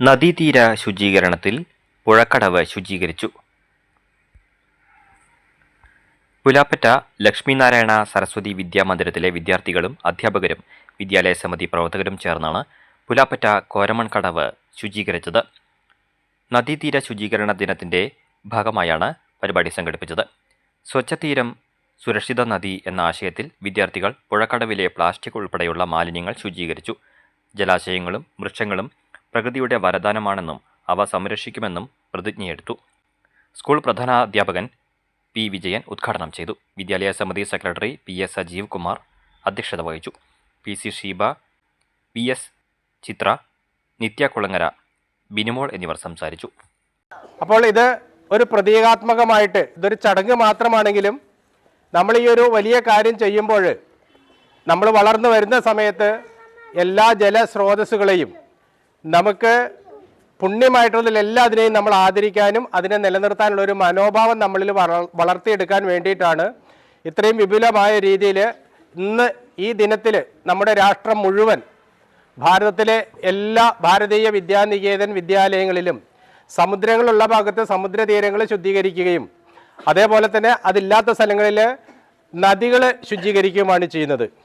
നദീതീര ശുചീകരണത്തിൽ പുഴക്കടവ് ശുചീകരിച്ചു. പുലാപ്പറ്റ ലക്ഷ്മിനാരായണ സരസ്വതി വിദ്യാമന്ദിരത്തിലെ വിദ്യാർത്ഥികളും അധ്യാപകരും വിദ്യാലയ സമിതി പ്രവർത്തകരും ചേർന്നാണ് പുലാപ്പറ്റ കോരമൺകടവ് ശുചീകരിച്ചത്. നദീതീര ശുചീകരണ ദിനത്തിന്റെ ഭാഗമായാണ് പരിപാടി സംഘടിപ്പിച്ചത്. സ്വച്ഛതീരം സുരക്ഷിത നദി എന്ന ആശയത്തിൽ വിദ്യാർത്ഥികൾ പുഴക്കടവിലെ പ്ലാസ്റ്റിക് ഉൾപ്പെടെയുള്ള മാലിന്യങ്ങൾ ശുചീകരിച്ചു. ജലാശയങ്ങളും വൃക്ഷങ്ങളും പ്രകൃതിയുടെ വരദാനമാണെന്നും അവ സംരക്ഷിക്കുമെന്നും പ്രതിജ്ഞയെടുത്തു. സ്കൂൾ പ്രധാനാധ്യാപകൻ പി. വിജയൻ ഉദ്ഘാടനം ചെയ്തു. വിദ്യാലയ സമിതി secretary P. S. Sajeev Kumar അധ്യക്ഷത വഹിച്ചു. P. C. Sheeba, P. S. Chithra, Nithya Kulangara, Binumol എന്നിവർ സംസാരിച്ചു. അപ്പോൾ ഇത് ഒരു പ്രതീകാത്മകമായിട്ട് ഇതൊരു ചടങ്ങ് മാത്രമാണെങ്കിലും നമ്മൾ ഈ ഒരു വലിയ കാര്യം ചെയ്യുമ്പോൾ നമ്മൾ വളർന്നു വരുന്ന സമയത്ത് എല്ലാ ജലസ്രോതസ്സുകളെയും നമുക്ക് പുണ്യമായിട്ടുള്ള എല്ലാത്തിനെയും നമ്മൾ ആദരിക്കാനും അതിനെ നിലനിർത്താനുള്ള ഒരു മനോഭാവം നമ്മളിൽ വളർത്തിയെടുക്കാൻ വേണ്ടിയിട്ടാണ് ഇത്രയും വിപുലമായ രീതിയിൽ ഇന്ന് ഈ ദിനത്തിൽ നമ്മുടെ രാഷ്ട്രം മുഴുവൻ ഭാരതത്തിലെ എല്ലാ ഭാരതീയ വിദ്യാനികേതൻ വിദ്യാലയങ്ങളിലും സമുദ്രങ്ങളുള്ള ഭാഗത്ത് സമുദ്രതീരങ്ങൾ ശുദ്ധീകരിക്കുകയും അതേപോലെ തന്നെ അതില്ലാത്ത സ്ഥലങ്ങളിൽ നദികൾ ശുചീകരിക്കുകയുമാണ് ചെയ്യുന്നത്.